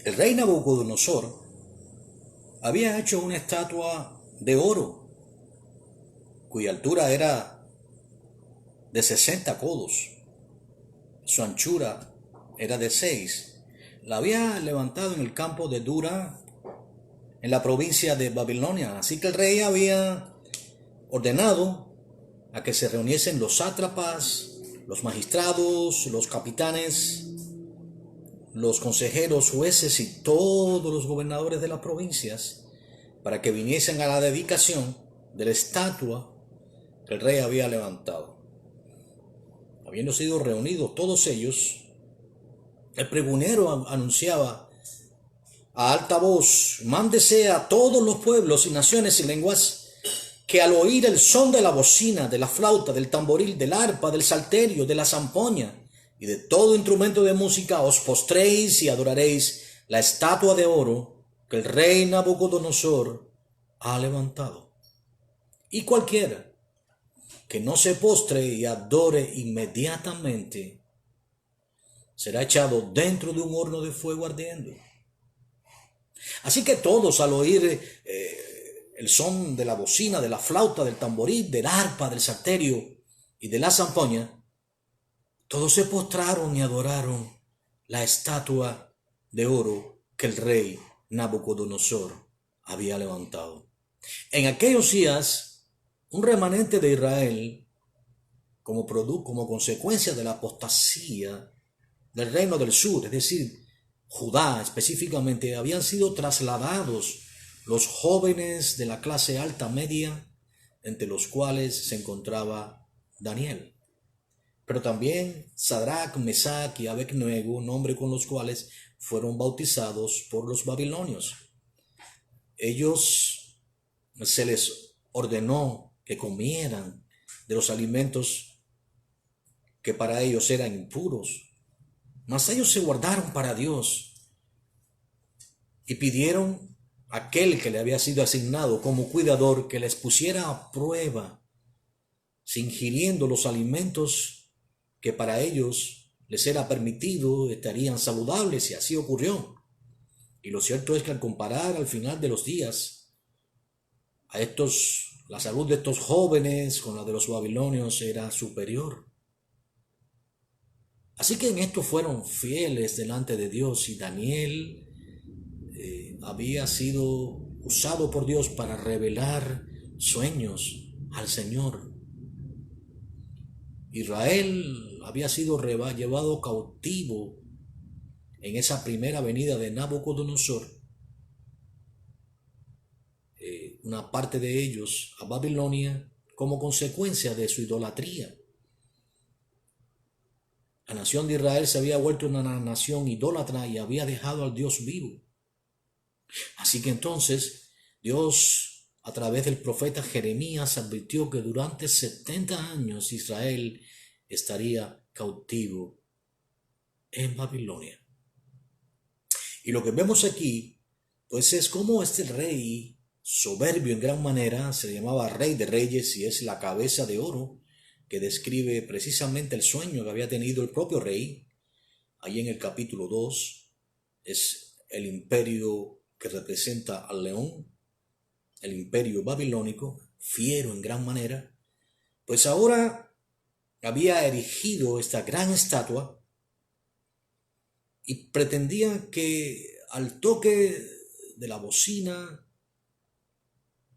El rey Nabucodonosor había hecho una estatua de oro, cuya altura era de 60 codos, su anchura era de 6. La había levantado en el campo de Dura, en la provincia de Babilonia. Así que el rey había ordenado a que se reuniesen los sátrapas, los magistrados, los capitanes, los consejeros, jueces y todos los gobernadores de las provincias para que viniesen a la dedicación de la estatua que el rey había levantado. Habiendo sido reunidos todos ellos, el pregonero anunciaba a alta voz: mándese a todos los pueblos y naciones y lenguas que al oír el son de la bocina, de la flauta, del tamboril, del arpa, del salterio, de la zampoña y de todo instrumento de música, os postréis y adoraréis la estatua de oro que el rey Nabucodonosor ha levantado. Y cualquiera que no se postre y adore inmediatamente será echado dentro de un horno de fuego ardiendo. Así que todos, al oír el son de la bocina, de la flauta, del tamboril, del arpa, del salterio y de la zampoña, todos se postraron y adoraron la estatua de oro que el rey Nabucodonosor había levantado. En aquellos días, un remanente de Israel, como consecuencia de la apostasía del reino del sur, es decir, Judá específicamente, habían sido trasladados los jóvenes de la clase alta media, entre los cuales se encontraba Daniel, pero también Sadrach, Mesach y Abednego, nombres con los cuales fueron bautizados por los babilonios. Ellos se les ordenó que comieran de los alimentos que para ellos eran impuros, mas ellos se guardaron para Dios y pidieron a aquel que le había sido asignado como cuidador que les pusiera a prueba si ingiriendo los alimentos que para ellos les era permitido estarían saludables, y así ocurrió. Y lo cierto es que al comparar al final de los días la salud de estos jóvenes con la de los babilonios era superior. Así que en esto fueron fieles delante de Dios, y Daniel había sido usado por Dios para revelar sueños al Señor. Israel había sido llevado cautivo en esa primera venida de Nabucodonosor, una parte de ellos a Babilonia como consecuencia de su idolatría. La nación de Israel se había vuelto una nación idólatra y había dejado al Dios vivo. Así que entonces Dios, a través del profeta Jeremías, advirtió que durante 70 años Israel estaría cautivo en Babilonia. Y lo que vemos aquí, pues, es cómo este rey, soberbio en gran manera, se llamaba Rey de Reyes y es la cabeza de oro, que describe precisamente el sueño que había tenido el propio rey. Ahí en el capítulo 2 es el imperio que representa al león, el imperio babilónico, fiero en gran manera. Pues ahora había erigido esta gran estatua y pretendía que al toque de la bocina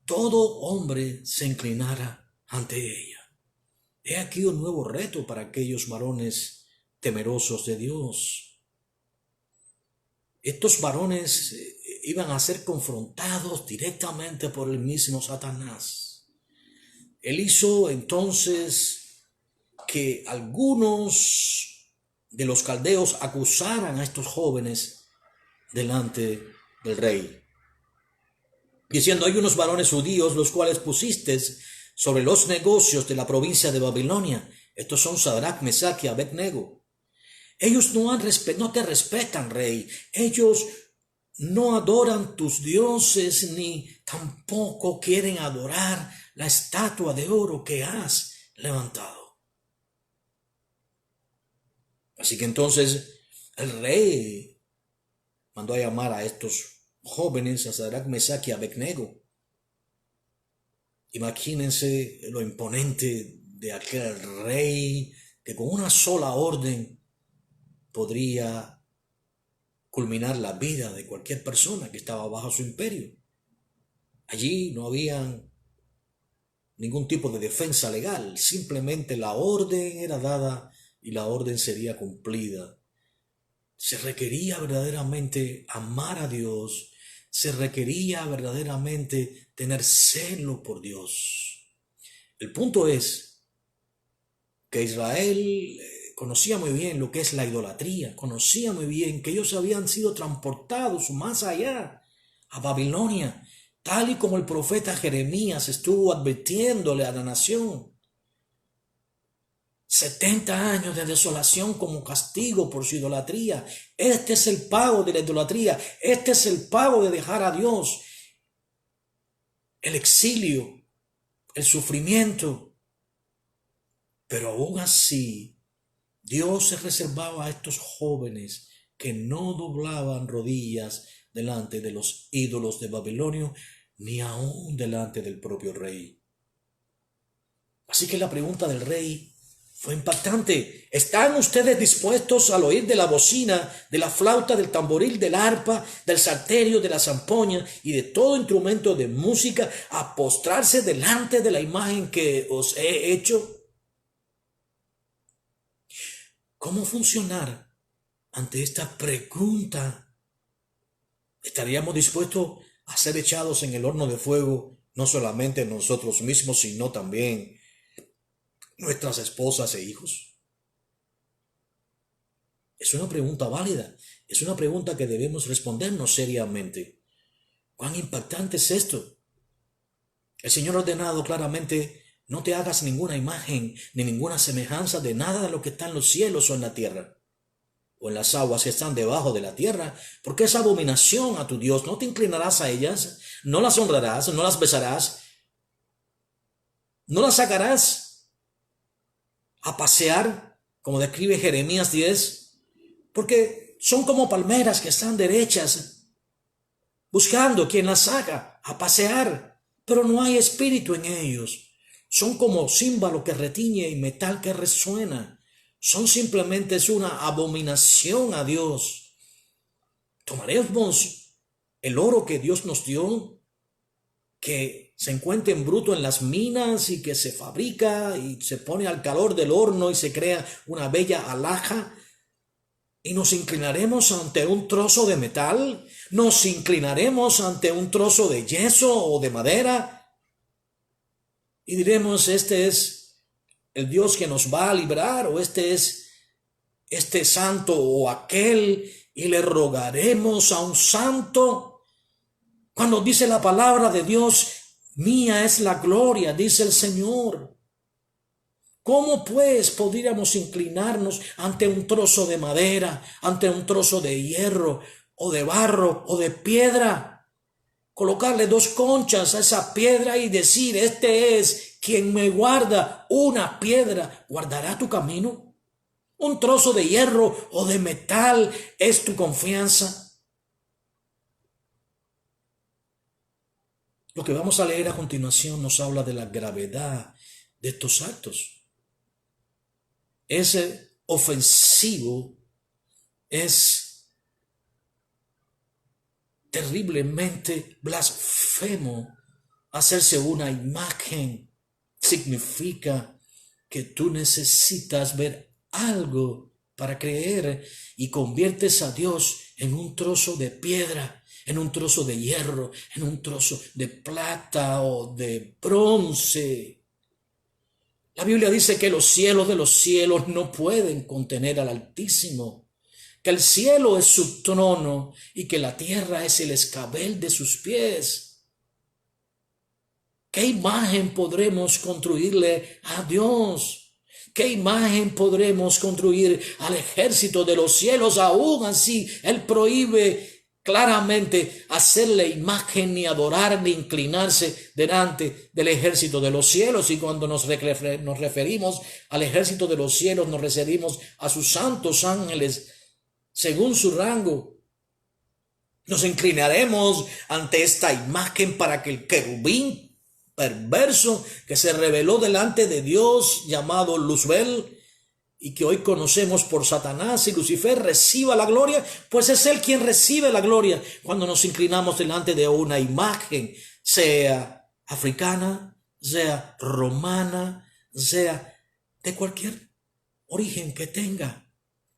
todo hombre se inclinara ante ella. He aquí un nuevo reto para aquellos varones temerosos de Dios. Estos varones iban a ser confrontados directamente por el mismo Satanás. Él hizo entonces que algunos de los caldeos acusaran a estos jóvenes delante del rey, diciendo: hay unos varones judíos los cuales pusiste sobre los negocios de la provincia de Babilonia. Estos son Sadrach, Mesach y Abednego. Ellos no te respetan, rey. Ellos no adoran tus dioses, ni tampoco quieren adorar la estatua de oro que has levantado. Así que entonces el rey mandó a llamar a estos jóvenes, a Sadrach, Mesach y Abednego. Imagínense lo imponente de aquel rey que con una sola orden podría culminar la vida de cualquier persona que estaba bajo su imperio. Allí no había ningún tipo de defensa legal, simplemente la orden era dada y la orden sería cumplida. Se requería verdaderamente amar a Dios, se requería verdaderamente tener celo por Dios. El punto es que Israel conocía muy bien lo que es la idolatría, conocía muy bien que ellos habían sido transportados más allá, a Babilonia, tal y como el profeta Jeremías estuvo advirtiéndole a la nación. 70 años de desolación como castigo por su idolatría. Este es el pago de la idolatría. Este es el pago de dejar a Dios. El exilio, el sufrimiento. Pero aún así, Dios se reservaba a estos jóvenes que no doblaban rodillas delante de los ídolos de Babilonia, ni aún delante del propio rey. Así que la pregunta del rey fue impactante. ¿Están ustedes dispuestos al oír de la bocina, de la flauta, del tamboril, del arpa, del salterio, de la zampoña y de todo instrumento de música a postrarse delante de la imagen que os he hecho? ¿Cómo funcionar ante esta pregunta? ¿Estaríamos dispuestos a ser echados en el horno de fuego, no solamente nosotros mismos, sino también nuestras esposas e hijos? Es una pregunta válida, es una pregunta que debemos respondernos seriamente. ¿Cuán impactante es esto? El Señor ha ordenado claramente: no te hagas ninguna imagen ni ninguna semejanza de nada de lo que está en los cielos o en la tierra, o en las aguas que están debajo de la tierra, porque es abominación a tu Dios. No te inclinarás a ellas, no las honrarás, no las besarás, no las sacarás a pasear, como describe Jeremías 10, porque son como palmeras que están derechas, buscando quien las saca a pasear, pero no hay espíritu en ellos. Son como címbalo que retiñe y metal que resuena. Son simplemente una abominación a Dios. Tomaremos el oro que Dios nos dio, que se encuentra en bruto en las minas y que se fabrica y se pone al calor del horno y se crea una bella alhaja, y nos inclinaremos ante un trozo de metal, nos inclinaremos ante un trozo de yeso o de madera y diremos: este es el Dios que nos va a librar, o este es este santo o aquel, y le rogaremos a un santo. Cuando dice la palabra de Dios: mía es la gloria, dice el Señor. ¿Cómo pues podríamos inclinarnos ante un trozo de madera, ante un trozo de hierro o de barro o de piedra? Colocarle dos conchas a esa piedra y decir: este es quien me guarda. Una piedra guardará tu camino. Un trozo de hierro o de metal es tu confianza. Lo que vamos a leer a continuación nos habla de la gravedad de estos actos. Es ofensivo, es terriblemente blasfemo. Hacerse una imagen significa que tú necesitas ver algo para creer, y conviertes a Dios en un trozo de piedra, en un trozo de hierro, en un trozo de plata o de bronce. La Biblia dice que los cielos de los cielos no pueden contener al Altísimo, que el cielo es su trono y que la tierra es el escabel de sus pies. ¿Qué imagen podremos construirle a Dios? ¿Qué imagen podremos construir al ejército de los cielos? Aún así, Él prohíbe claramente hacerle imagen, ni adorar, ni inclinarse delante del ejército de los cielos. Y cuando nos referimos al ejército de los cielos, nos referimos a sus santos ángeles según su rango. Nos inclinaremos ante esta imagen para que el querubín perverso que se reveló delante de Dios, llamado Luzbel, y que hoy conocemos por Satanás y Lucifer, reciba la gloria, pues es Él quien recibe la gloria cuando nos inclinamos delante de una imagen, sea africana, sea romana, sea de cualquier origen que tenga.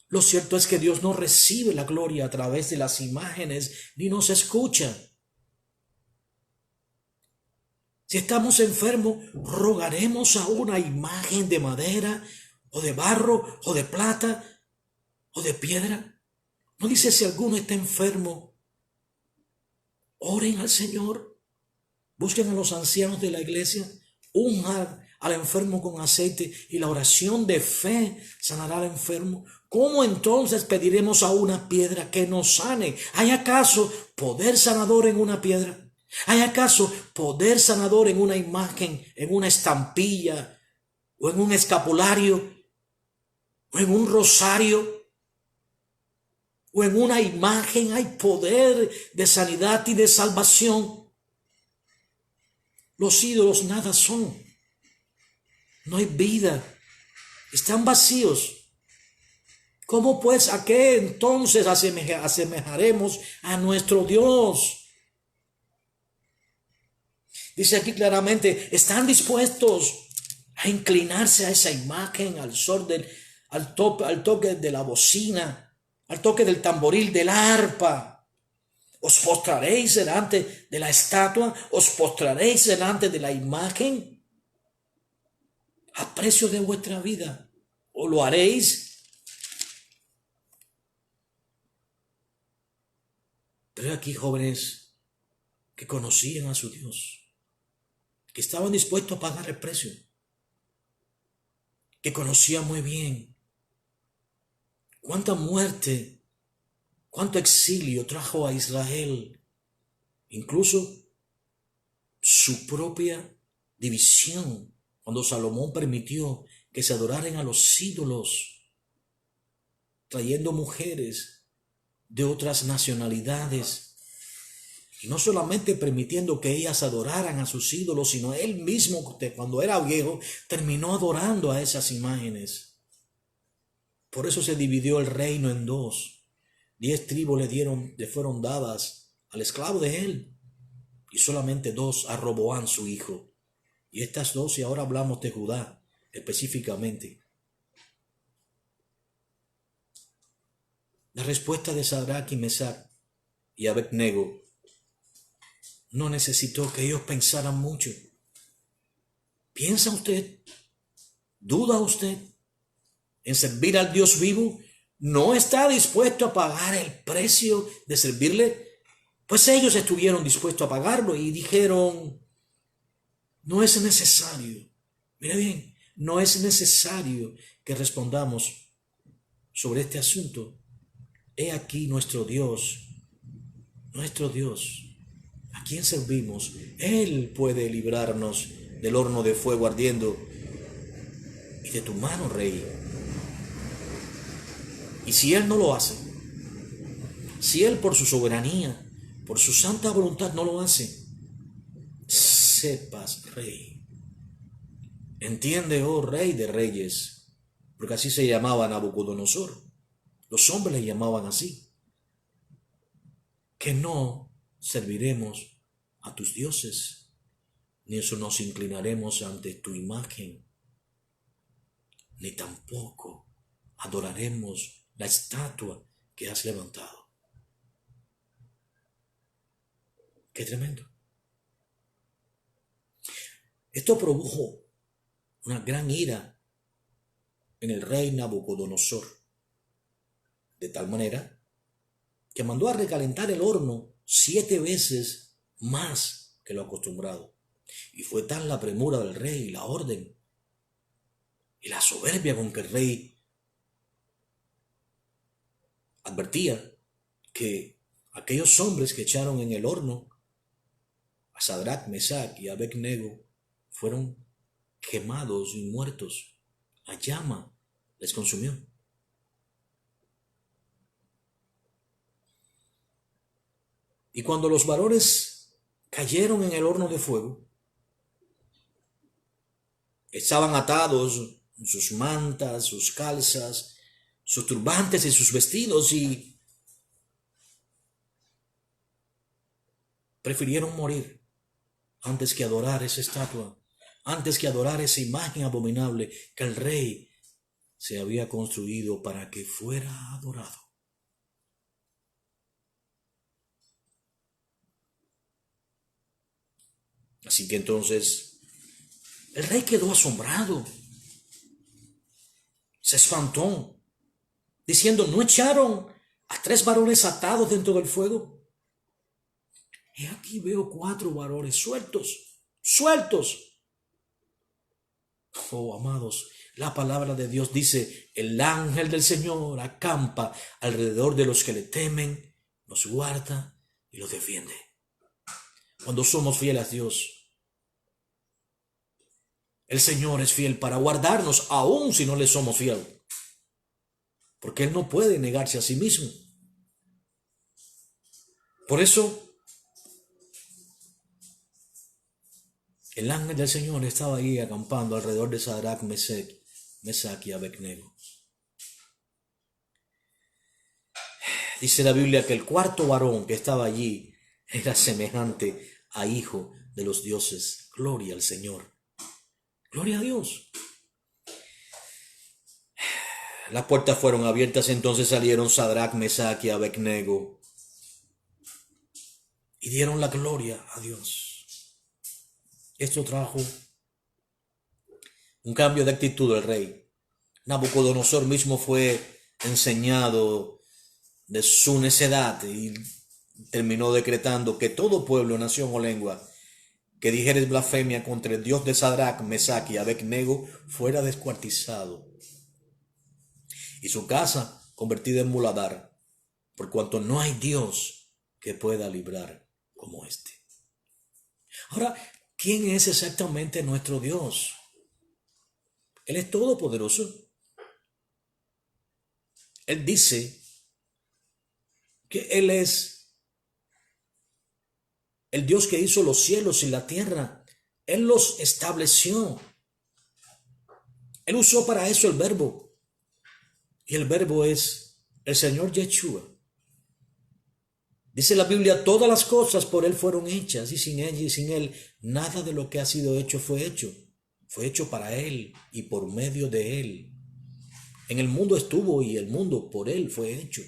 Lo cierto es que Dios no recibe la gloria a través de las imágenes, ni nos escucha. Si estamos enfermos, rogaremos a una imagen de madera, o de barro, o de plata, o de piedra. No dice si alguno está enfermo, oren al Señor, busquen a los ancianos de la iglesia, unjan al enfermo con aceite y la oración de fe sanará al enfermo. ¿Cómo entonces pediremos a una piedra que nos sane? ¿Hay acaso poder sanador en una piedra? ¿Hay acaso poder sanador en una imagen, en una estampilla, o en un escapulario, o en un rosario, o en una imagen? Hay poder de sanidad y de salvación. Los ídolos nada son. No hay vida. Están vacíos. ¿Cómo pues a qué entonces asemejaremos a nuestro Dios? Dice aquí claramente, están dispuestos a inclinarse a esa imagen, al toque de la bocina, al toque del tamboril, del arpa. ¿Os postraréis delante de la estatua? ¿Os postraréis delante de la imagen? ¿A precio de vuestra vida? ¿O lo haréis? Pero aquí jóvenes que conocían a su Dios, que estaban dispuestos a pagar el precio, que conocían muy bien cuánta muerte, cuánto exilio trajo a Israel, incluso su propia división, cuando Salomón permitió que se adoraran a los ídolos, trayendo mujeres de otras nacionalidades, y no solamente permitiendo que ellas adoraran a sus ídolos, sino él mismo, cuando era viejo, terminó adorando a esas imágenes. Por eso se dividió el reino en dos. 10 tribus le fueron dadas al esclavo de él, y solamente 2 a Roboán su hijo. Y estas 2, y ahora hablamos de Judá específicamente. La respuesta de Sadrach y Mesach y Abednego no necesitó que ellos pensaran mucho. ¿Piensa usted? ¿Duda usted en servir al Dios vivo? ¿No está dispuesto a pagar el precio de servirle? Pues ellos estuvieron dispuestos a pagarlo y dijeron, no es necesario. Mira bien, no es necesario que respondamos sobre este asunto. He aquí nuestro Dios, ¿a quién servimos? Él puede librarnos del horno de fuego ardiendo y de tu mano, rey. Y si Él no lo hace, si Él por su soberanía, por su santa voluntad no lo hace, sepas, rey. Entiende, oh rey de reyes, porque así se llamaba Nabucodonosor. Los hombres le llamaban así. Que no serviremos a tus dioses, ni eso nos inclinaremos ante tu imagen, ni tampoco adoraremos la estatua que has levantado. ¡Qué tremendo! Esto produjo una gran ira en el rey Nabucodonosor, de tal manera que mandó a recalentar el horno 7 veces más que lo acostumbrado. Y fue tan la premura del rey y la orden y la soberbia con que el rey advertía que aquellos hombres que echaron en el horno a Sadrach, Mesach y Abednego fueron quemados y muertos. La llama les consumió. Y cuando los varones cayeron en el horno de fuego, estaban atados en sus mantas, sus calzas, sus turbantes y sus vestidos, y prefirieron morir antes que adorar esa estatua, antes que adorar esa imagen abominable que el rey se había construido para que fuera adorado. Así que entonces el rey quedó asombrado, se espantó, diciendo: ¿no echaron a 3 varones atados dentro del fuego? Y aquí veo 4 varones sueltos. Oh, amados, la palabra de Dios dice: el ángel del Señor acampa alrededor de los que le temen, los guarda y los defiende. Cuando somos fieles a Dios, el Señor es fiel para guardarnos, aun si no le somos fieles, porque Él no puede negarse a sí mismo. Por eso, el ángel del Señor estaba ahí acampando alrededor de Sadrach, Mesach y Abednego. Dice la Biblia que el 4.º varón que estaba allí era semejante a hijo de los dioses. Gloria al Señor. Gloria a Dios. Las puertas fueron abiertas, entonces salieron Sadrach, Mesach y Abednego y dieron la gloria a Dios. Esto trajo un cambio de actitud del rey. Nabucodonosor mismo fue enseñado de su necedad y terminó decretando que todo pueblo, nación o lengua que dijere blasfemia contra el Dios de Sadrach, Mesach y Abednego fuera descuartizado y su casa convertida en muladar, por cuanto no hay Dios que pueda librar como este. Ahora, ¿quién es exactamente nuestro Dios? Él es todopoderoso. Él dice que Él es el Dios que hizo los cielos y la tierra. Él los estableció. Él usó para eso el verbo. Y el verbo es el Señor Yeshua. Dice la Biblia: todas las cosas por Él fueron hechas, y sin Él y sin Él nada de lo que ha sido hecho fue hecho. Fue hecho para Él y por medio de Él. En el mundo estuvo y el mundo por Él fue hecho.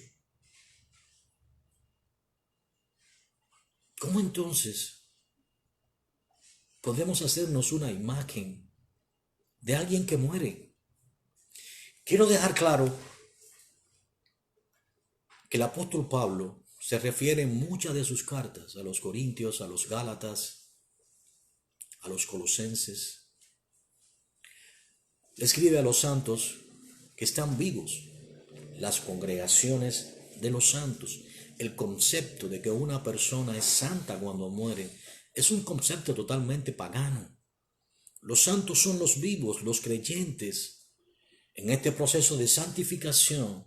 ¿Cómo entonces podemos hacernos una imagen de alguien que muere? Quiero dejar claro que el apóstol Pablo se refiere en muchas de sus cartas a los Corintios, a los Gálatas, a los Colosenses. Le escribe a los santos que están vivos, las congregaciones de los santos. El concepto de que una persona es santa cuando muere es un concepto totalmente pagano. Los santos son los vivos, los creyentes. En este proceso de santificación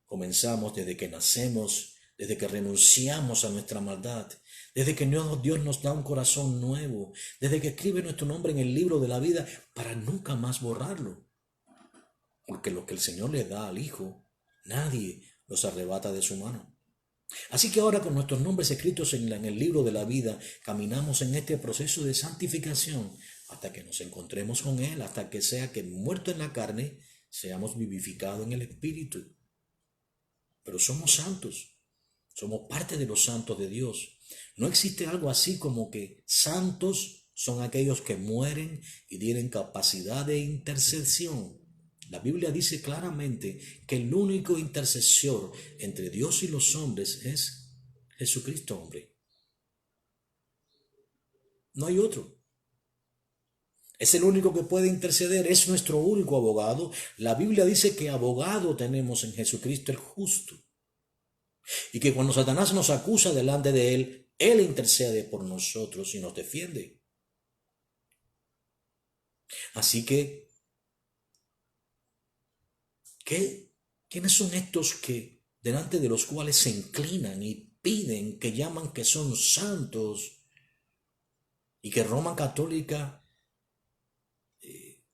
comenzamos desde que nacemos, desde que renunciamos a nuestra maldad, desde que Dios nos da un corazón nuevo, desde que escribe nuestro nombre en el libro de la vida para nunca más borrarlo. Porque lo que el Señor le da al Hijo, nadie los arrebata de su mano. Así que ahora, con nuestros nombres escritos en el libro de la vida, caminamos en este proceso de santificación hasta que nos encontremos con Él, hasta que sea que muerto en la carne, seamos vivificados en el Espíritu. Pero somos santos, somos parte de los santos de Dios. No existe algo así como que santos son aquellos que mueren y tienen capacidad de intercesión. La Biblia dice claramente que el único intercesor entre Dios y los hombres es Jesucristo, hombre. No hay otro. Es el único que puede interceder, es nuestro único abogado. La Biblia dice que abogado tenemos en Jesucristo el justo. Y que cuando Satanás nos acusa delante de Él, Él intercede por nosotros y nos defiende. Así que, ¿quiénes son estos que delante de los cuales se inclinan y piden, que llaman que son santos y que Roma Católica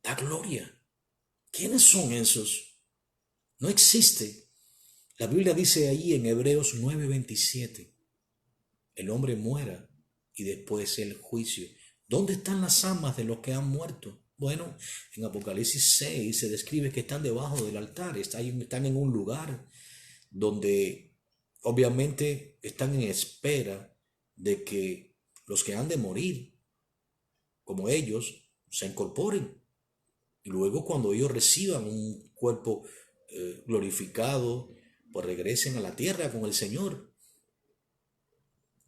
da gloria. ¿Quiénes son esos? No existe. La Biblia dice ahí en Hebreos 9:27, el hombre muera y después el juicio. ¿Dónde están las almas de los que han muerto? Bueno, en Apocalipsis 6 se describe que están debajo del altar, están en un lugar donde obviamente están en espera de que los que han de morir, como ellos, se incorporen. Y luego cuando ellos reciban un cuerpo glorificado, pues regresen a la tierra con el Señor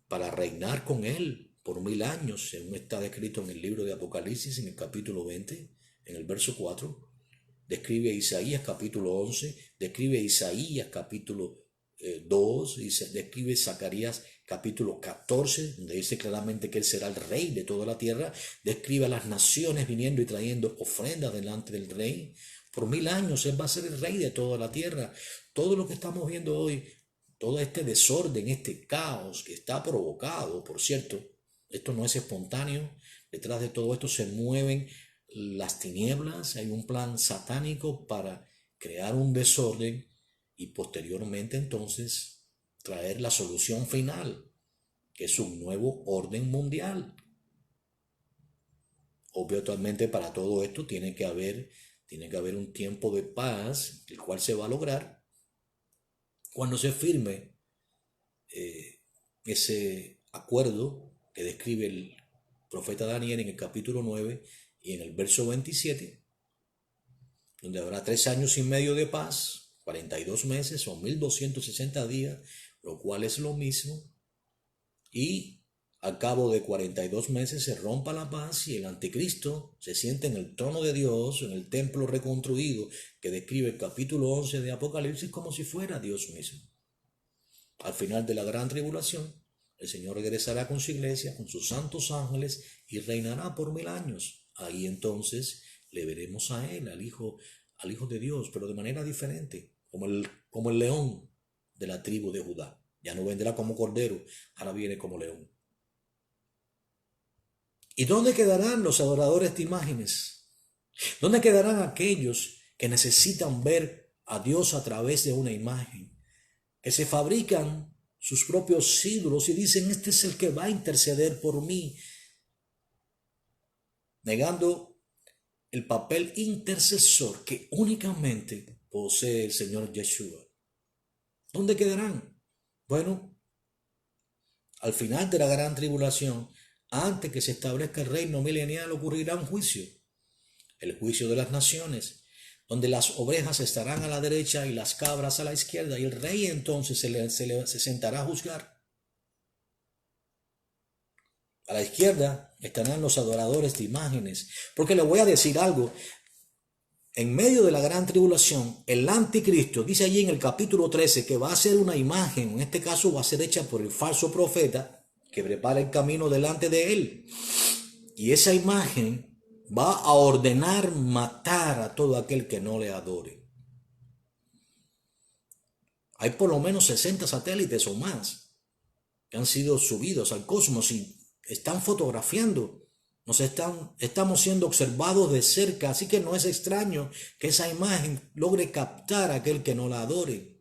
para reinar con Él por 1000 años, según está descrito en el libro de Apocalipsis, en el capítulo 20, en el verso 4. Describe Isaías capítulo 11, describe Isaías capítulo 2, y describe Zacarías capítulo 14, donde dice claramente que Él será el rey de toda la tierra. Describe a las naciones viniendo y trayendo ofrendas delante del rey. Por 1000 años Él va a ser el rey de toda la tierra. Todo lo que estamos viendo hoy, todo este desorden, este caos que está provocado, por cierto, esto no es espontáneo. Detrás de todo esto se mueven las tinieblas. Hay un plan satánico para crear un desorden y posteriormente entonces traer la solución final, que es un nuevo orden mundial. Obviamente para todo esto tiene que haber un tiempo de paz, el cual se va a lograr cuando se firme ese acuerdo que describe el profeta Daniel en el capítulo 9 y en el verso 27, donde habrá 3 años y medio de paz, 42 meses o 1260 días, lo cual es lo mismo, y al cabo de 42 meses se rompa la paz y el anticristo se siente en el trono de Dios, en el templo reconstruido que describe el capítulo 11 de Apocalipsis, como si fuera Dios mismo. Al final de la gran tribulación, el Señor regresará con su iglesia, con sus santos ángeles, y reinará por 1000 años. Ahí entonces le veremos a Él, al Hijo de Dios, pero de manera diferente, como el león de la tribu de Judá. Ya no vendrá como cordero, ahora viene como león. ¿Y dónde quedarán los adoradores de imágenes? ¿Dónde quedarán aquellos que necesitan ver a Dios a través de una imagen? Que se fabrican sus propios ídolos y dicen, este es el que va a interceder por mí, negando el papel intercesor que únicamente posee el Señor Yeshua. ¿Dónde quedarán? Bueno, al final de la gran tribulación, antes que se establezca el reino milenial, ocurrirá un juicio, el juicio de las naciones, donde las ovejas estarán a la derecha y las cabras a la izquierda, y el rey entonces se sentará a juzgar. A la izquierda estarán los adoradores de imágenes, porque le voy a decir algo. En medio de la gran tribulación, el anticristo dice allí en el capítulo 13 que va a ser una imagen, en este caso va a ser hecha por el falso profeta que prepara el camino delante de él. Y esa imagen va a ordenar matar a todo aquel que no le adore. Hay por lo menos 60 satélites o más que han sido subidos al cosmos y están fotografiando. Estamos siendo observados de cerca, así que no es extraño que esa imagen logre captar a aquel que no la adore.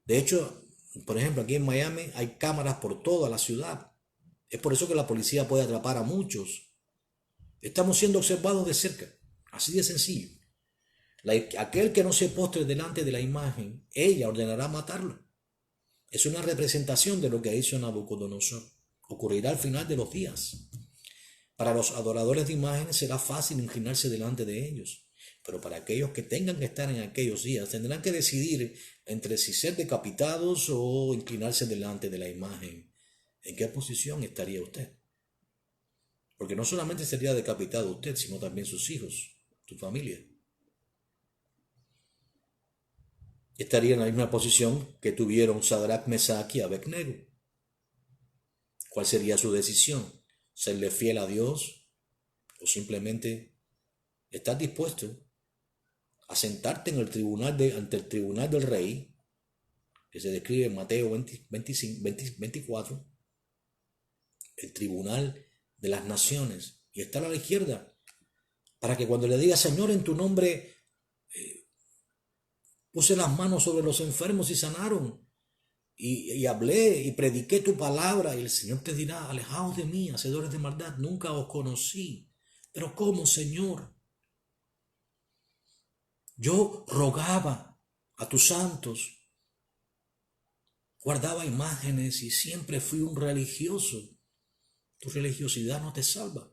De hecho, por ejemplo, aquí en Miami hay cámaras por toda la ciudad. Es por eso que la policía puede atrapar a muchos. Estamos siendo observados de cerca, así de sencillo. Aquel que no se postre delante de la imagen, ella ordenará matarlo. Es una representación de lo que hizo Nabucodonosor. Ocurrirá al final de los días. Para los adoradores de imágenes será fácil inclinarse delante de ellos, pero para aquellos que tengan que estar en aquellos días tendrán que decidir entre si ser decapitados o inclinarse delante de la imagen. ¿En qué posición estaría usted? Porque no solamente sería decapitado usted, sino también sus hijos, su familia. Estaría en la misma posición que tuvieron Sadrach, Mesach y Abednego. ¿Cuál sería su decisión? ¿Serle fiel a Dios o simplemente estar dispuesto a sentarte ante el tribunal del rey que se describe en Mateo 24, el tribunal de las naciones, y está a la izquierda, para que cuando le diga, Señor, en tu nombre puse las manos sobre los enfermos y sanaron, y hablé y prediqué tu palabra, y el Señor te dirá, alejaos de mí, hacedores de maldad, nunca os conocí. Pero ¿cómo, Señor? Yo rogaba a tus santos, guardaba imágenes y siempre fui un religioso. Tu religiosidad no te salva.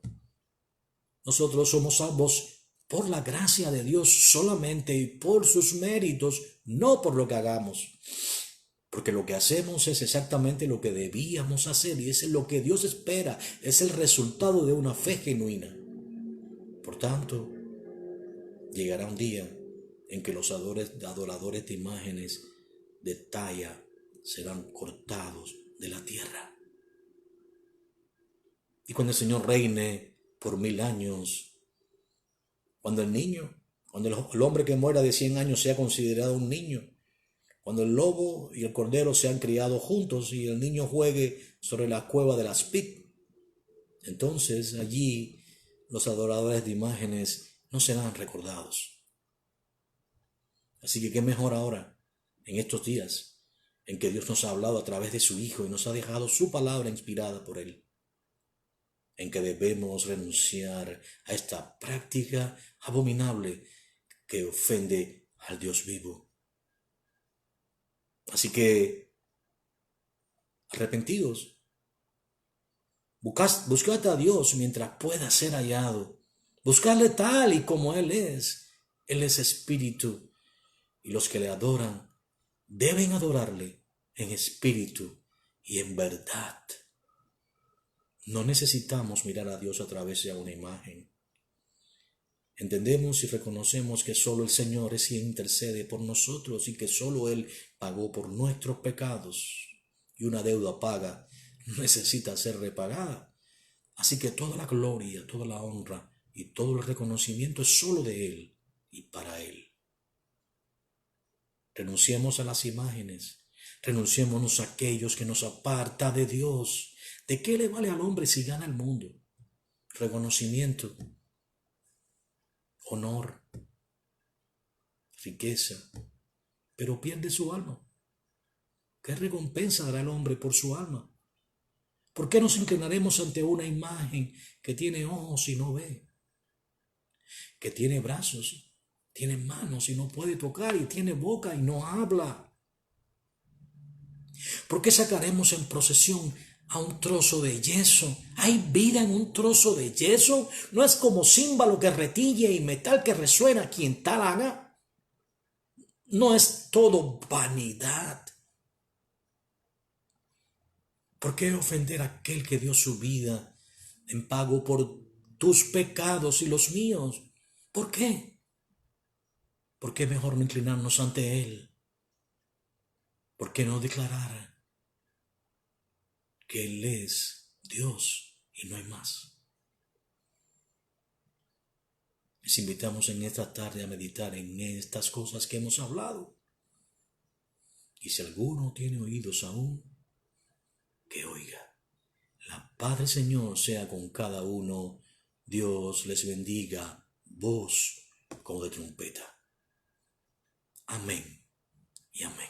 Nosotros somos salvos por la gracia de Dios solamente y por sus méritos, no por lo que hagamos. Porque lo que hacemos es exactamente lo que debíamos hacer y es lo que Dios espera, es el resultado de una fe genuina. Por tanto, llegará un día en que los adoradores de imágenes de talla serán cortados de la tierra. Y cuando el Señor reine por 1000 años, cuando el hombre que muera de 100 años sea considerado un niño, cuando el lobo y el cordero sean criados juntos y el niño juegue sobre la cueva de las pig, entonces allí los adoradores de imágenes no serán recordados. Así que qué mejor ahora, en estos días, en que Dios nos ha hablado a través de su Hijo y nos ha dejado su palabra inspirada por Él, en que debemos renunciar a esta práctica abominable que ofende al Dios vivo. Así que, arrepentidos, buscad a Dios mientras pueda ser hallado. Buscadle tal y como Él es. Él es espíritu, y los que le adoran deben adorarle en espíritu y en verdad. No necesitamos mirar a Dios a través de una imagen. Entendemos y reconocemos que solo el Señor es quien intercede por nosotros y que solo Él pagó por nuestros pecados. Y una deuda paga necesita ser repagada. Así que toda la gloria, toda la honra y todo el reconocimiento es solo de Él y para Él. Renunciemos a las imágenes. Renunciémonos a aquellos que nos aparta de Dios. ¿De qué le vale al hombre si gana el mundo? Reconocimiento, honor, riqueza, pero pierde su alma. ¿Qué recompensa dará el hombre por su alma? ¿Por qué nos inclinaremos ante una imagen que tiene ojos y no ve? Que tiene brazos, tiene manos y no puede tocar, y tiene boca y no habla. ¿Por qué sacaremos en procesión a un trozo de yeso? ¿Hay vida en un trozo de yeso? ¿No es como címbalo que retille y metal que resuena quien tal haga? ¿No es todo vanidad? ¿Por qué ofender a aquel que dio su vida en pago por tus pecados y los míos? ¿Por qué? ¿Por qué mejor no inclinarnos ante Él? ¿Por qué no declarar que Él es Dios y no hay más? Les invitamos en esta tarde a meditar en estas cosas que hemos hablado. Y si alguno tiene oídos aún, que oiga. La paz del Señor sea con cada uno. Dios les bendiga. Voz como de trompeta. Amén y amén.